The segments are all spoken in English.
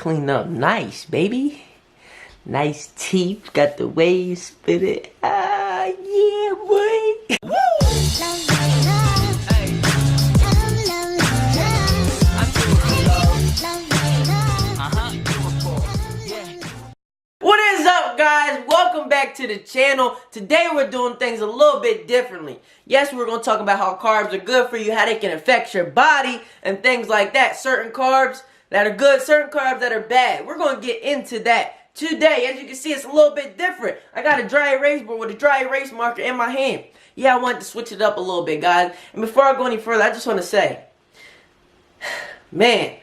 clean up nice, baby. Nice teeth, got the way you spit it. Ah, yeah, boy. Woo! What is up, guys? Welcome back to the channel. Today we're doing things a little bit differently. Yes, we're going to talk about how carbs are good for you, how they can affect your body, and things like that. Certain carbs that are good, certain carbs that are bad. We're going to get into that today. As you can see, it's a little bit different. I got a dry erase board with a dry erase marker in my hand. Yeah, I wanted to switch it up a little bit, guys. And before I go any further, I just want to say, man,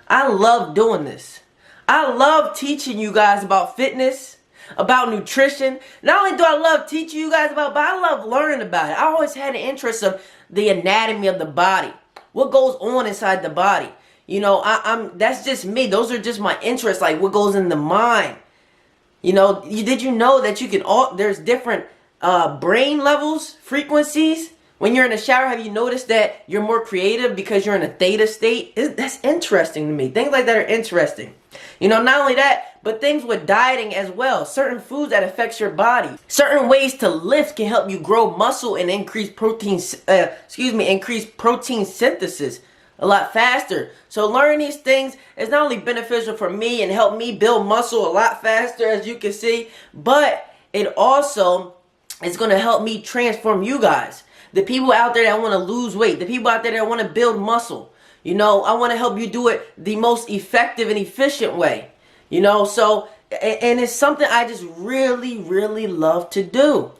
I love doing this. I love teaching you guys about fitness, about nutrition. Not only do I love teaching you guys about it, but I love learning about it. I always had an interest of the anatomy of the body. What goes on inside the body. You know, that's just me. Those are just my interests, like what goes in the mind. You know, did you know that you can there's different brain levels, frequencies? When you're in the shower, have you noticed that you're more creative because you're in a theta state? That's interesting to me. Things like that are interesting. You know, not only that, but things with dieting as well. Certain foods that affects your body. Certain ways to lift can help you grow muscle and increase protein, increase protein synthesis a lot faster. So learning these things is not only beneficial for me and help me build muscle a lot faster, as you can see, but it also is going to help me transform you guys. The people out there that want to lose weight, the people out there that want to build muscle. You know, I want to help you do it the most effective and efficient way. You know, so, and it's something I just really, really love to do.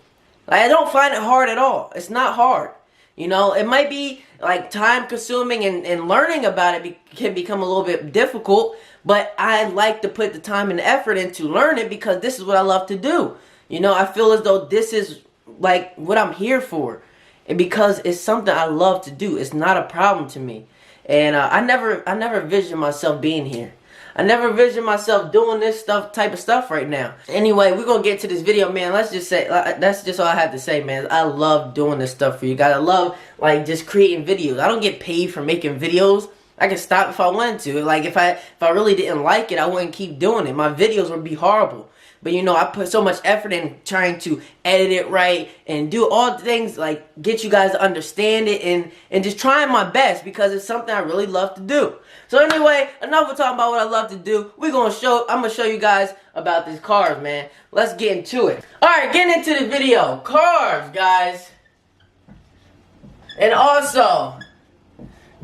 Like, I don't find it hard at all. It's not hard. You know, it might be like time consuming and learning about it can become a little bit difficult, but I like to put the time and effort into learn it because this is what I love to do. You know, I feel as though this is like what I'm here for. And because it's something I love to do. It's not a problem to me. And I never envisioned myself being here. I never envisioned myself doing this type of stuff right now. Anyway, we're going to get to this video, man. Let's just say, that's just all I have to say, man. I love doing this stuff for you guys. I love, like, just creating videos. I don't get paid for making videos. I can stop if I wanted to. Like, if I really didn't like it, I wouldn't keep doing it. My videos would be horrible. But, you know, I put so much effort in trying to edit it right and do all the things, like, get you guys to understand it and just trying my best because it's something I really love to do. So, anyway, enough of talking about what I love to do. I'm going to show you guys about these carbs, man. Let's get into it. Alright, getting into the video. Carbs, guys. And also,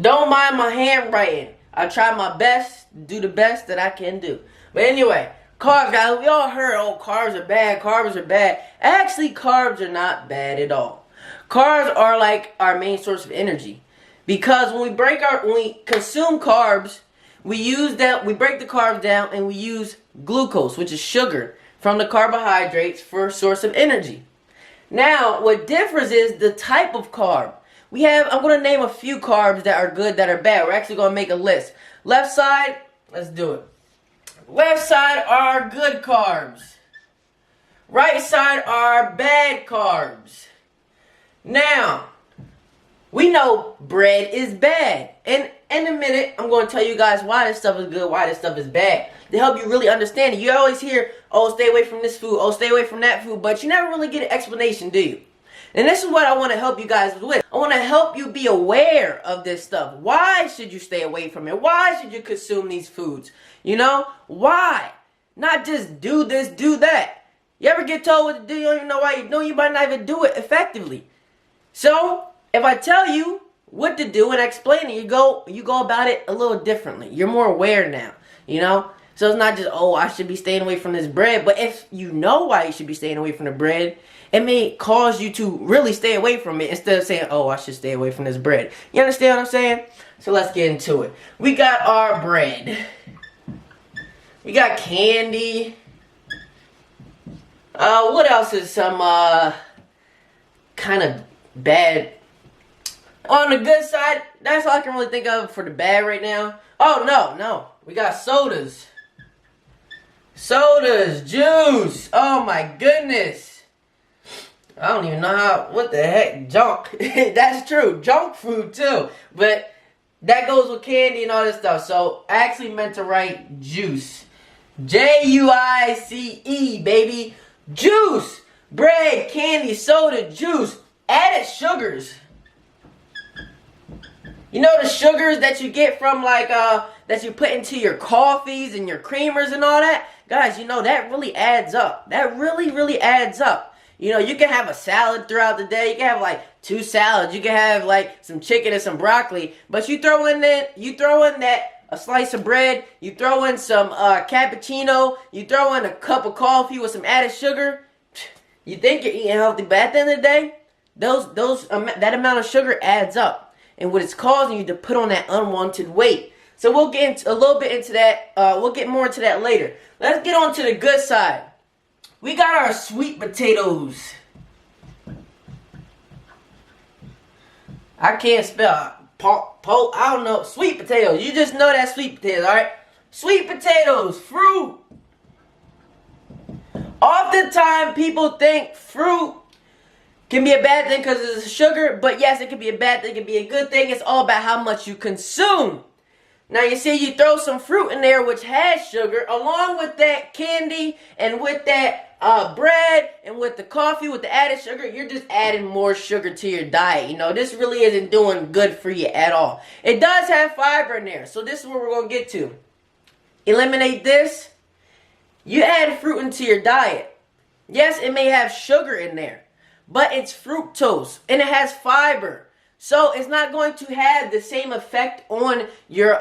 don't mind my handwriting. I try my best, do the best that I can do. But anyway, carbs, guys, we all heard, oh, carbs are bad, carbs are bad. Actually, carbs are not bad at all. Carbs are like our main source of energy. Because when we consume carbs, we break the carbs down and we use glucose, which is sugar, from the carbohydrates for a source of energy. Now, what differs is the type of carb. I'm going to name a few carbs that are good, that are bad. We're actually going to make a list. Left side, let's do it. Left side are good carbs. Right side are bad carbs. Now, we know bread is bad. And in a minute, I'm going to tell you guys why this stuff is good, why this stuff is bad. To help you really understand it. You always hear, oh, stay away from this food, oh, stay away from that food. But you never really get an explanation, do you? And this is what I want to help you guys with. I want to help you be aware of this stuff. Why should you stay away from it? Why should you consume these foods? You know? Why? Not just do this, do that. You ever get told what to do, you don't even know why you do it, you might not even do it effectively. So, if I tell you what to do and I explain it, you go about it a little differently. You're more aware now, you know? So it's not just, oh, I should be staying away from this bread. But if you know why you should be staying away from the bread, it may cause you to really stay away from it instead of saying, oh, I should stay away from this bread. You understand what I'm saying? So let's get into it. We got our bread. We got candy. What else is some kind of bad? On the good side, that's all I can really think of for the bad right now. Oh, no. We got sodas. Sodas, juice. Oh, my goodness. I don't even know what the heck, junk. That's true, junk food too. But that goes with candy and all this stuff. So I actually meant to write juice. Juice, baby. Juice. Bread, candy, soda, juice. Added sugars. You know the sugars that you get from like, that you put into your coffees and your creamers and all that? Guys, you know, that really adds up. That really adds up. You know, you can have a salad throughout the day. You can have like 2 salads. You can have like some chicken and some broccoli. But you throw in that, a slice of bread. You throw in some cappuccino. You throw in a cup of coffee with some added sugar. You think you're eating healthy, but at the end of the day, that amount of sugar adds up. And what it's causing you to put on that unwanted weight. So we'll get a little bit into that. We'll get more into that later. Let's get on to the good side. We got our sweet potatoes. I can't spell I don't know. Sweet potatoes. You just know that sweet potatoes, alright? Sweet potatoes, fruit. Oftentimes people think fruit can be a bad thing because it's sugar, but yes, it can be a bad thing, it can be a good thing. It's all about how much you consume. Now you see, you throw some fruit in there which has sugar, along with that candy and with that bread and with the coffee, with the added sugar, you're just adding more sugar to your diet. You know, this really isn't doing good for you at all. It does have fiber in there, so this is what we're going to get to. Eliminate this. You add fruit into your diet. Yes, it may have sugar in there, but it's fructose and it has fiber. So it's not going to have the same effect on your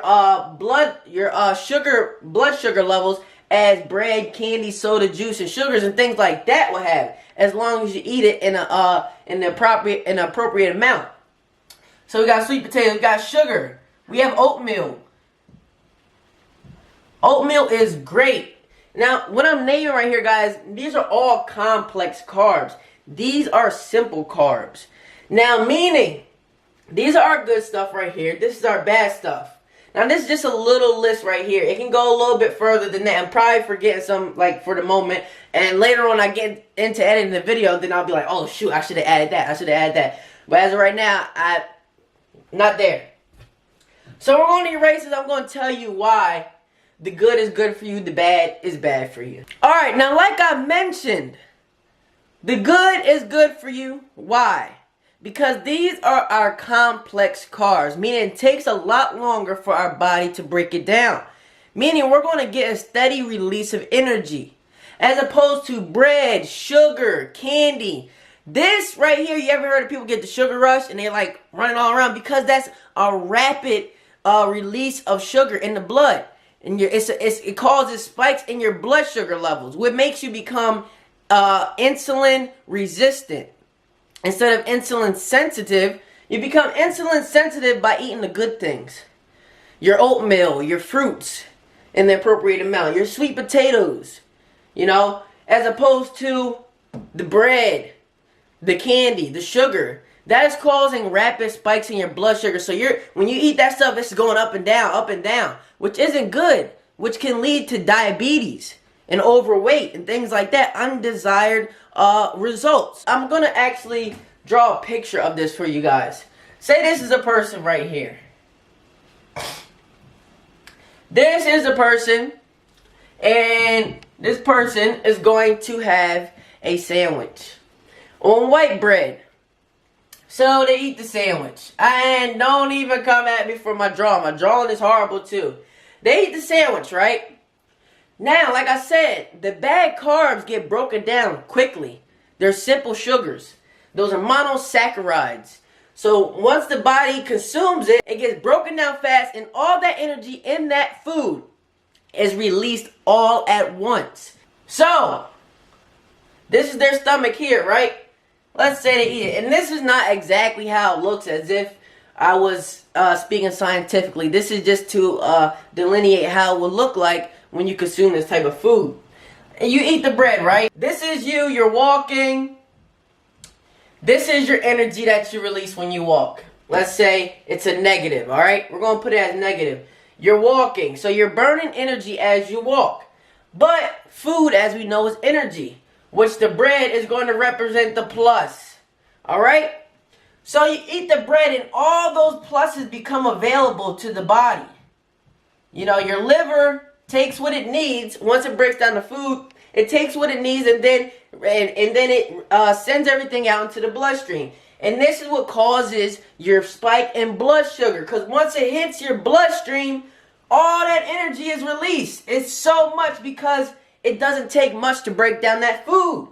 blood sugar levels as bread, candy, soda, juice, and sugars and things like that will have, as long as you eat it in an appropriate amount. So we got sweet potatoes, we got sugar, we have oatmeal. Oatmeal is great. Now, what I'm naming right here, guys, these are all complex carbs. These are simple carbs. Now, meaning, these are our good stuff right here. This is our bad stuff. Now, this is just a little list right here. It can go a little bit further than that. I'm probably forgetting some, like, for the moment. And later on, I get into editing the video, then I'll be like, oh, shoot, I should have added that. I should have added that. But as of right now, I'm not there. So we're going to erase this. I'm going to tell you why the good is good for you, the bad is bad for you. Alright, now like I mentioned, the good is good for you. Why? Because these are our complex carbs, meaning it takes a lot longer for our body to break it down. Meaning we're going to get a steady release of energy. As opposed to bread, sugar, candy. This right here, you ever heard of people get the sugar rush and they're like running all around? Because that's a rapid release of sugar in the blood. And it causes spikes in your blood sugar levels, which makes you become insulin resistant. Instead of insulin sensitive, you become insulin sensitive by eating the good things. Your oatmeal, your fruits in the appropriate amount, your sweet potatoes, you know, as opposed to the bread, the candy, the sugar. That is causing rapid spikes in your blood sugar. So when you eat that stuff, it's going up and down, which isn't good, which can lead to diabetes and overweight and things like that, undesired results. I'm going to actually draw a picture of this for you guys. Say this is a person right here. This is a person, and this person is going to have a sandwich on white bread. So they eat the sandwich. And don't even come at me for my drawing. My drawing is horrible too. They eat the sandwich, right? Now, like I said, the bad carbs get broken down quickly. They're simple sugars. Those are monosaccharides. So once the body consumes it, it gets broken down fast, and all that energy in that food is released all at once. So, this is their stomach here, right? Let's say they eat it. And this is not exactly how it looks, as if I was speaking scientifically. This is just to delineate how it would look like when you consume this type of food. And you eat the bread, right? This is you're walking. This is your energy that you release when you walk. Let's say it's a negative, alright? We're going to put it as negative. You're walking, so you're burning energy as you walk. But food, as we know, is energy, which the bread is going to represent the plus. Alright? So you eat the bread and all those pluses become available to the body. You know, your liver takes what it needs. Once it breaks down the food, it takes what it needs, and then it sends everything out into the bloodstream. And this is what causes your spike in blood sugar. Because once it hits your bloodstream, all that energy is released. It's so much because it doesn't take much to break down that food.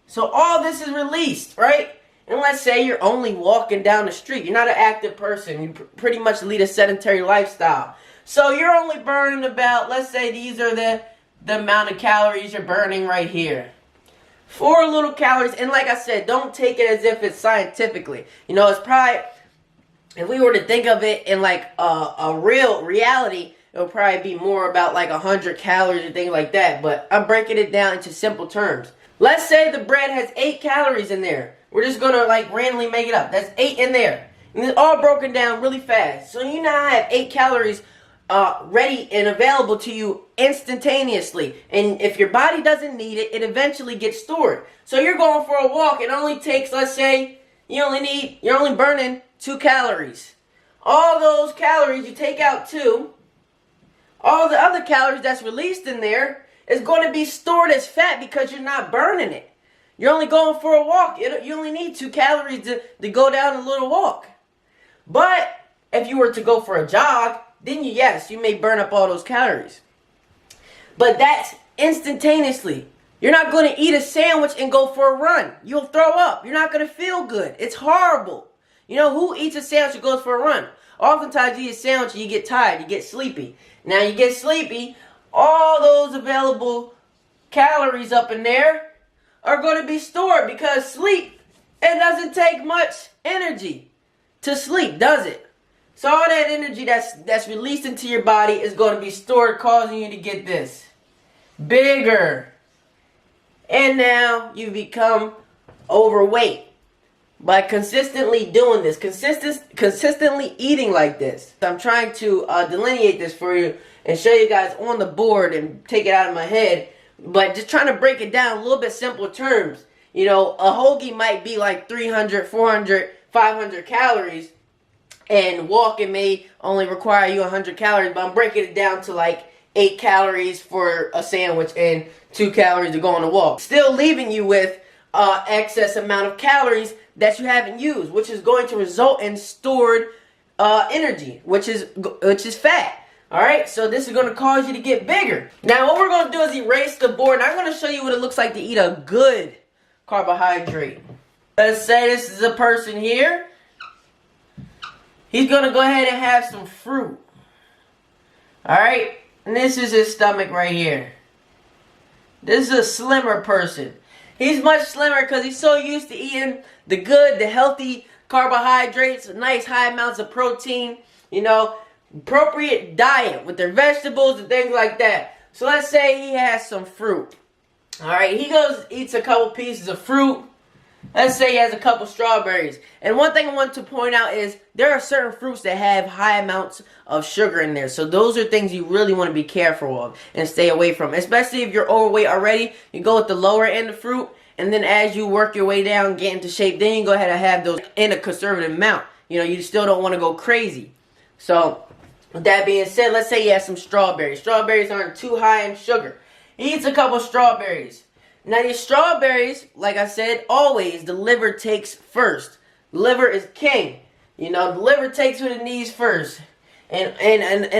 So all this is released, right? And let's say you're only walking down the street. You're not an active person. You pretty much lead a sedentary lifestyle. So you're only burning about, let's say these are the amount of calories you're burning right here. 4 little calories. And like I said, don't take it as if it's scientifically. You know, it's probably, if we were to think of it in like a real reality, it would probably be more about like 100 calories or things like that. But I'm breaking it down into simple terms. Let's say the bread has 8 calories in there. We're just going to like randomly make it up. That's 8 in there. And it's all broken down really fast. So you now have 8 calories ready and available to you instantaneously. And if your body doesn't need it, it eventually gets stored. So you're going for a walk. It only takes, let's say, you're only burning 2 calories. All those calories, you take out 2. All the other calories that's released in there is going to be stored as fat because you're not burning it. You're only going for a walk. You only need 2 calories to go down a little walk. But if you were to go for a jog, then you may burn up all those calories. But that's instantaneously. You're not going to eat a sandwich and go for a run. You'll throw up. You're not going to feel good. It's horrible. You know, who eats a sandwich and goes for a run? Oftentimes you eat a sandwich and you get tired. You get sleepy. Now you get sleepy. All those available calories up in there are going to be stored because sleep, it doesn't take much energy to sleep, does it? So all that energy that's released into your body is going to be stored, causing you to get this bigger. And now you become overweight by consistently doing this, consistently eating like this. I'm trying to delineate this for you and show you guys on the board and take it out of my head, but just trying to break it down a little bit simpler terms. You know, a hoagie might be like 300, 400, 500 calories, and walking may only require you 100 calories, but I'm breaking it down to like 8 calories for a sandwich and 2 calories to go on a walk. Still leaving you with excess amount of calories that you haven't used, which is going to result in stored energy, which is fat. Alright, so this is going to cause you to get bigger. Now what we're going to do is erase the board, and I'm going to show you what it looks like to eat a good carbohydrate. Let's say this is a person here. He's going to go ahead and have some fruit. Alright, and this is his stomach right here. This is a slimmer person. He's much slimmer because he's so used to eating the good, the healthy carbohydrates, nice high amounts of protein, you know, appropriate diet with their vegetables and things like that. So let's say he has some fruit. Alright, he goes, eats a couple pieces of fruit. Let's say he has a couple strawberries. And one thing I want to point out is there are certain fruits that have high amounts of sugar in there. So those are things you really want to be careful of and stay away from. Especially if you're overweight already, you go with the lower end of fruit. And then as you work your way down, get into shape, then you go ahead and have those in a conservative amount. You know, you still don't want to go crazy. So, with that being said, let's say he has some strawberries. Strawberries aren't too high in sugar. He eats a couple strawberries. Now these strawberries, like I said, always the liver takes first. Liver is king. You know, the liver takes what it needs first. And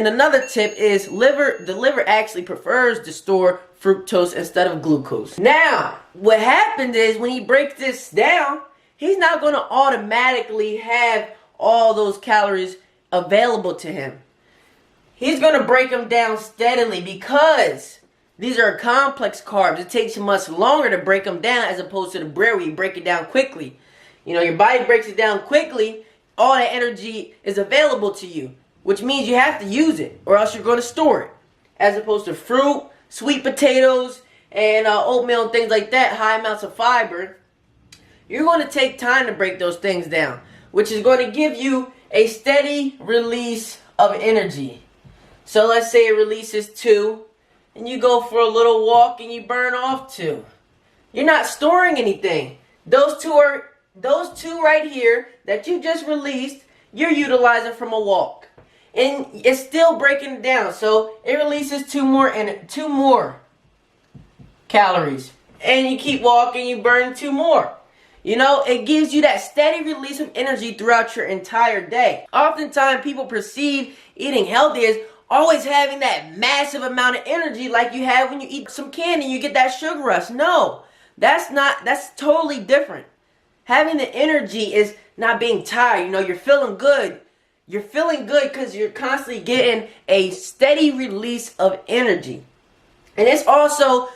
another tip is the liver actually prefers to store fructose instead of glucose. Now, what happens is when he breaks this down, he's not going to automatically have all those calories available to him. He's going to break them down steadily because these are complex carbs. It takes much longer to break them down as opposed to the bread where you break it down quickly. You know, your body breaks it down quickly, all that energy is available to you, which means you have to use it or else you're going to store it. As opposed to fruit, sweet potatoes, and oatmeal and things like that, high amounts of fiber, you're going to take time to break those things down, which is going to give you a steady release of energy. So let's say it releases 2, and you go for a little walk and you burn off 2. You're not storing anything. Those 2 are those two right here that you just released, you're utilizing from a walk. And it's still breaking it down. So it releases two more calories. And you keep walking, you burn 2 more. You know, it gives you that steady release of energy throughout your entire day. Oftentimes people perceive eating healthy as always having that massive amount of energy like you have when you eat some candy and you get that sugar rush. No, that's totally different. Having the energy is not being tired. You know, you're feeling good. You're feeling good because you're constantly getting a steady release of energy. And it's also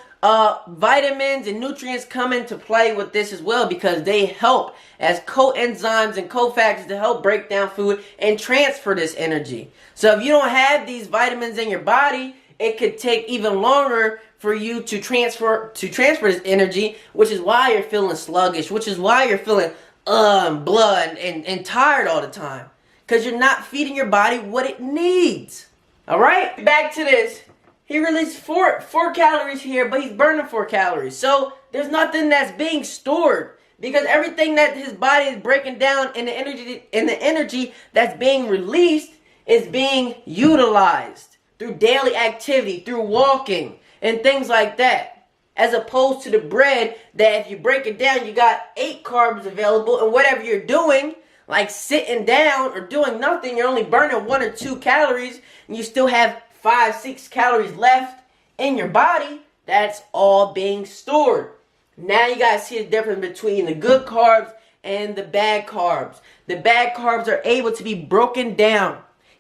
vitamins and nutrients come into play with this as well, because they help as coenzymes and cofactors to help break down food and transfer this energy. So if you don't have these vitamins in your body, it could take even longer for you to transfer this energy, which is why you're feeling sluggish, which is why you're feeling blood and tired all the time, because you're not feeding your body what it needs. All right, back to this. He released four calories here, but he's burning 4 calories. So there's nothing that's being stored, because everything that his body is breaking down and the energy that's being released is being utilized through daily activity, through walking and things like that. As opposed to the bread that if you break it down, you got 8 carbs available, and whatever you're doing, like sitting down or doing nothing, you're only burning 1 or 2 calories, and you still have 5-6 calories left in your body. That's all being stored. Now you guys see the difference between the good carbs and the bad carbs. The bad carbs are able to be broken down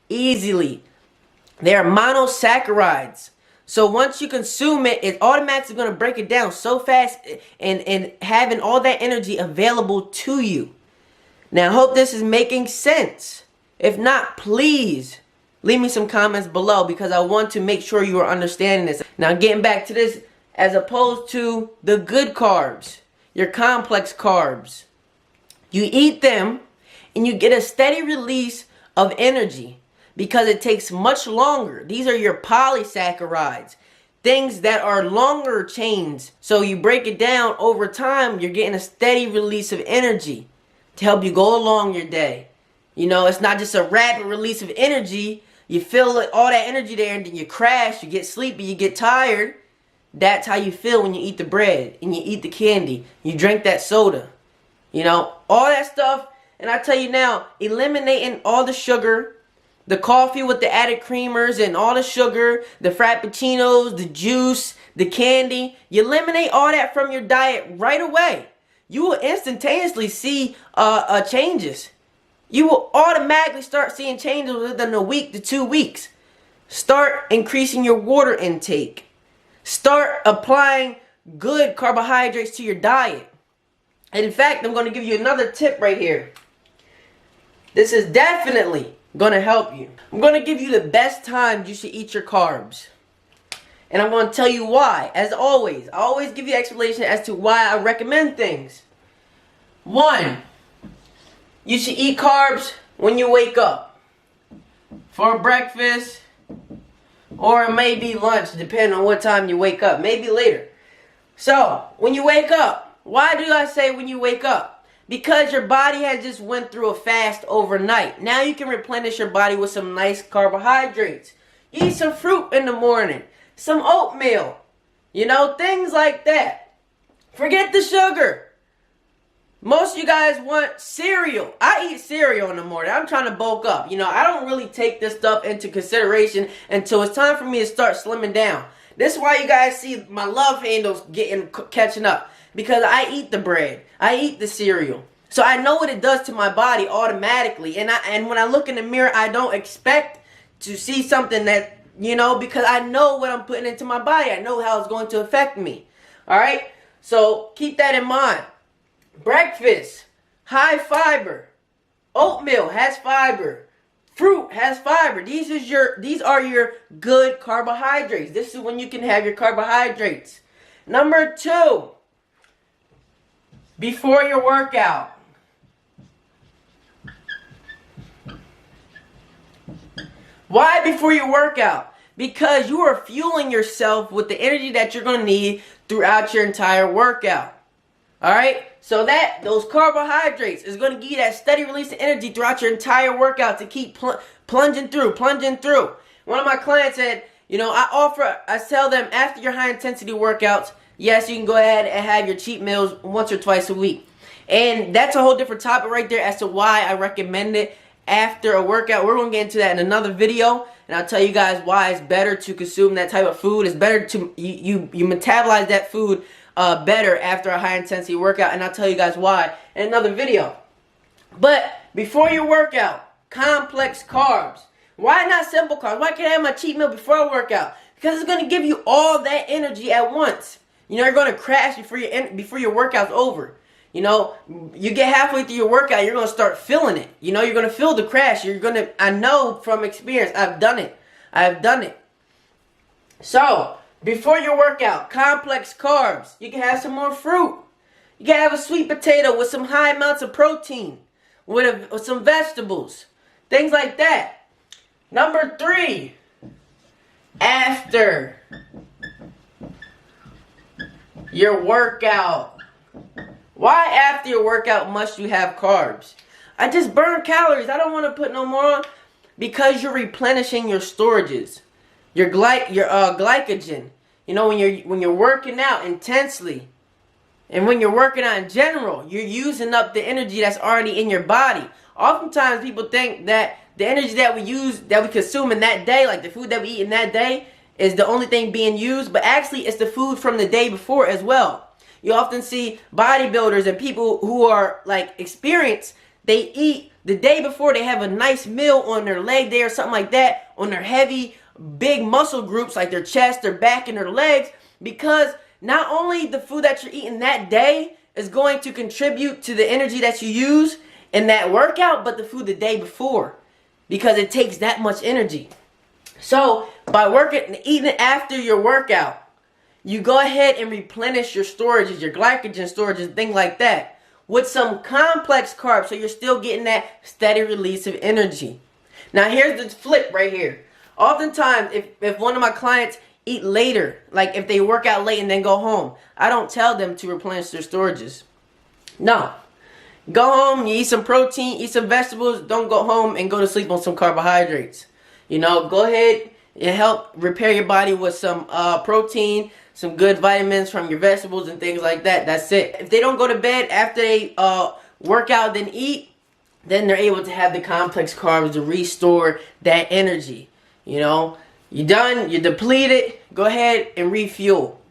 easily. They are monosaccharides. So once you consume it, it's automatically going to break it down so fast and having all that energy available to you. Now I hope this is making sense. If not, please leave me some comments below, because I want to make sure you are understanding this. Now getting back to this, as opposed to the good carbs, your complex carbs, you eat them and you get a steady release of energy because it takes much longer. These are your polysaccharides, things that are longer chains. So you break it down over time, you're getting a steady release of energy to help you go along your day. You know, it's not just a rapid release of energy. You feel all that energy there and then you crash, you get sleepy, you get tired. That's how you feel when you eat the bread and you eat the candy. You drink that soda. You know, all that stuff. And I tell you now, eliminating all the sugar, the coffee with the added creamers and all the sugar, the frappuccinos, the juice, the candy. You eliminate all that from your diet right away. You will instantaneously see changes. You will automatically start seeing changes within a week to 2 weeks. Start increasing your water intake. Start applying good carbohydrates to your diet. And in fact, I'm going to give you another tip right here. This is definitely going to help you. I'm going to give you the best times you should eat your carbs. And I'm going to tell you why. As always, I always give you explanation as to why I recommend things. 1. You should eat carbs when you wake up. For breakfast, or it may be lunch, depending on what time you wake up. Maybe later. So, when you wake up, why do I say when you wake up? Because your body has just went through a fast overnight. Now you can replenish your body with some nice carbohydrates. You eat some fruit in the morning. Some oatmeal. You know, things like that. Forget the sugar. Most of you guys want cereal. I eat cereal in the morning. I'm trying to bulk up. You know, I don't really take this stuff into consideration until it's time for me to start slimming down. This is why you guys see my love handles catching up. Because I eat the bread. I eat the cereal. So I know what it does to my body automatically. And when I look in the mirror, I don't expect to see something that, you know, because I know what I'm putting into my body. I know how it's going to affect me. All right? So keep that in mind. Breakfast, high fiber. Oatmeal has fiber. Fruit has fiber. These are your good carbohydrates. This is when you can have your carbohydrates. Number 2, before your workout. Why before your workout? Because you are fueling yourself with the energy that you're going to need throughout your entire workout. Alright? So those carbohydrates is going to give you that steady release of energy throughout your entire workout to keep plunging through. One of my clients said, you know, I tell them after your high intensity workouts, yes, you can go ahead and have your cheat meals once or twice a week. And that's a whole different topic right there as to why I recommend it after a workout. We're going to get into that in another video, and I'll tell you guys why it's better to consume that type of food. It's better to, you metabolize that food better after a high intensity workout, and I'll tell you guys why in another video. But before your workout, complex carbs. Why not simple carbs? Why can't I have my cheat meal before a workout? Because it's going to give you all that energy at once. You know, you're going to crash before your workout's over. You know, you get halfway through your workout, you're going to start feeling it. You know, you're going to feel the crash. I know from experience, I've done it. So, before your workout, complex carbs. You can have some more fruit. You can have a sweet potato with some high amounts of protein, with some vegetables, things like that. Number 3, after your workout. Why after your workout must you have carbs? I just burn calories. I don't want to put no more on. Because you're replenishing your storages, your glycogen. You know, when you're working out intensely, and when you're working out in general, you're using up the energy that's already in your body. Oftentimes people think that the energy that we consume in that day, like the food that we eat in that day, is the only thing being used, but actually it's the food from the day before as well. You often see bodybuilders and people who are like experienced, they eat the day before, they have a nice meal on their leg day or something like that, on their heavy, big muscle groups like their chest, their back, and their legs, because not only the food that you're eating that day is going to contribute to the energy that you use in that workout, but the food the day before, because it takes that much energy. So by eating after your workout, you go ahead and replenish your storages, your glycogen storages, things like that, with some complex carbs, so you're still getting that steady release of energy. Now here's the flip right here. Oftentimes, if one of my clients eat later, like if they work out late and then go home, I don't tell them to replenish their storages. No. Go home, you eat some protein, eat some vegetables, don't go home and go to sleep on some carbohydrates. You know, go ahead and help repair your body with some protein, some good vitamins from your vegetables and things like that. That's it. If they don't go to bed after they work out then eat, then they're able to have the complex carbs to restore that energy. You know, you're done, you're depleted, go ahead and refuel.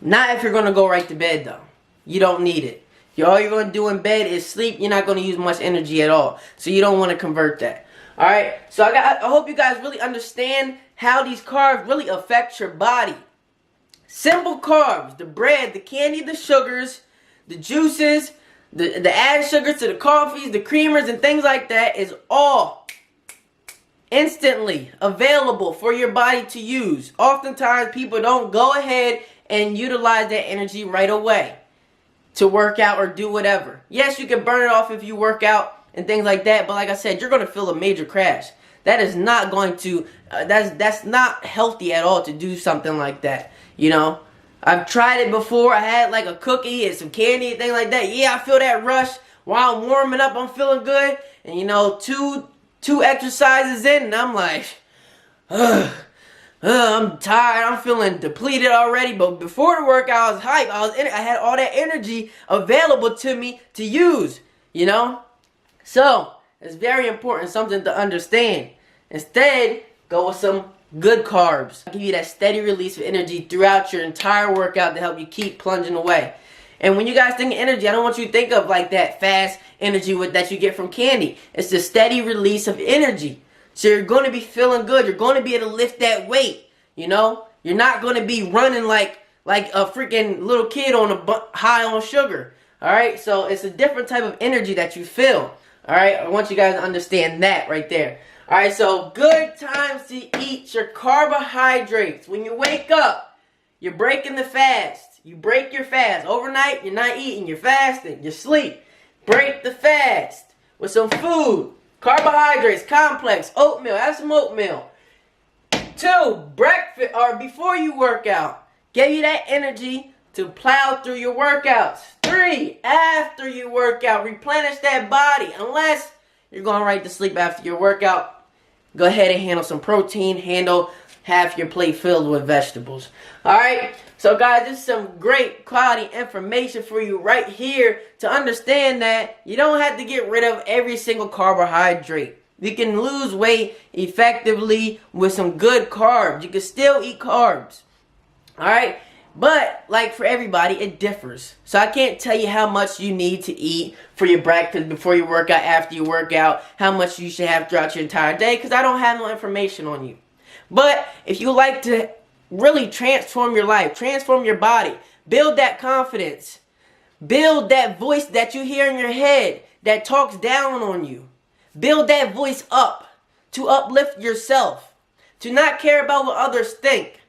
Not if you're going to go right to bed though. You don't need it. All you're going to do in bed is sleep. You're not going to use much energy at all. So you don't want to convert that. Alright, so I hope you guys really understand how these carbs really affect your body. Simple carbs, the bread, the candy, the sugars, the juices, the added sugars to the coffees, the creamers, and things like that is all instantly available for your body to use. Oftentimes people don't go ahead and utilize that energy right away to work out or do whatever. Yes, you can burn it off if you work out and things like that, but like I said, you're going to feel a major crash. That is not going to, that's not healthy at all to do something like that, you know. I've tried it before. I had like a cookie and some candy and things like that. Yeah, I feel that rush while I'm warming up. I'm feeling good. And you know, two exercises in and I'm like, I'm tired. I'm feeling depleted already. But before the workout, I was hyped. I had all that energy available to me to use, you know. So it's very important, something to understand. Instead, go with some good carbs. I'll give you that steady release of energy throughout your entire workout to help you keep plunging away. And when you guys think of energy, I don't want you to think of like that fast energy that you get from candy. It's the steady release of energy. So you're going to be feeling good. You're going to be able to lift that weight, you know. You're not going to be running like a freaking little kid high on sugar. All right, so it's a different type of energy that you feel. All right, I want you guys to understand that right there. All right, so good times to eat your carbohydrates. When you wake up, you're breaking the fast. You break your fast. Overnight, you're not eating, you're fasting, you sleep. Break the fast with some food, carbohydrates, complex, oatmeal. Have some oatmeal. 2, breakfast or before you work out. Give you that energy to plow through your workouts. 3, after you work out, replenish that body. Unless you're going right to sleep after your workout, go ahead and handle some protein. Handle half your plate filled with vegetables. Alright, so guys, this is some great quality information for you right here to understand that you don't have to get rid of every single carbohydrate. You can lose weight effectively with some good carbs. You can still eat carbs. Alright? But, like for everybody, it differs. So I can't tell you how much you need to eat for your breakfast, before you work out, after you work out, how much you should have throughout your entire day, because I don't have no information on you. But if you like to really transform your life, transform your body, build that confidence, build that voice that you hear in your head that talks down on you, build that voice up to uplift yourself, to not care about what others think,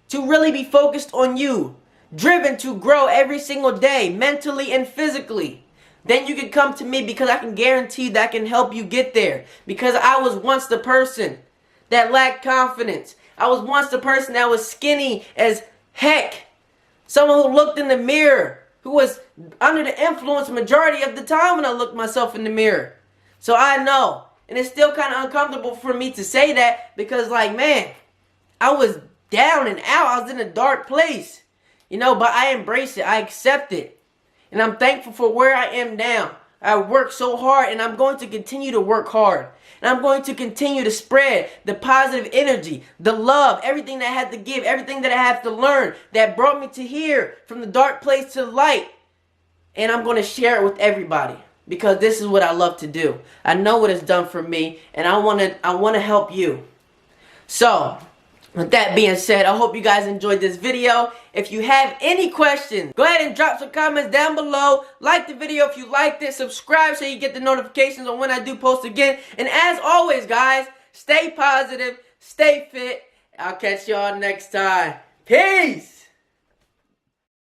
to really be focused on you, driven to grow every single day, mentally and physically, then you can come to me, because I can guarantee that I can help you get there. Because I was once the person that lacked confidence. I was once the person that was skinny as heck. Someone who looked in the mirror, who was under the influence majority of the time when I looked myself in the mirror. So I know. And it's still kind of uncomfortable for me to say that, because like, man, I was down and out. I was in a dark place. You know, but I embrace it. I accept it. And I'm thankful for where I am now. I worked so hard, and I'm going to continue to work hard. And I'm going to continue to spread the positive energy, the love, everything that I had to give, everything that I have to learn that brought me to here, from the dark place to the light. And I'm going to share it with everybody, because this is what I love to do. I know what it's done for me, and I want to help you. So, with that being said, I hope you guys enjoyed this video. If you have any questions, go ahead and drop some comments down below. Like the video if you liked it. Subscribe so you get the notifications on when I do post again. And as always, guys, stay positive, stay fit. I'll catch y'all next time. Peace!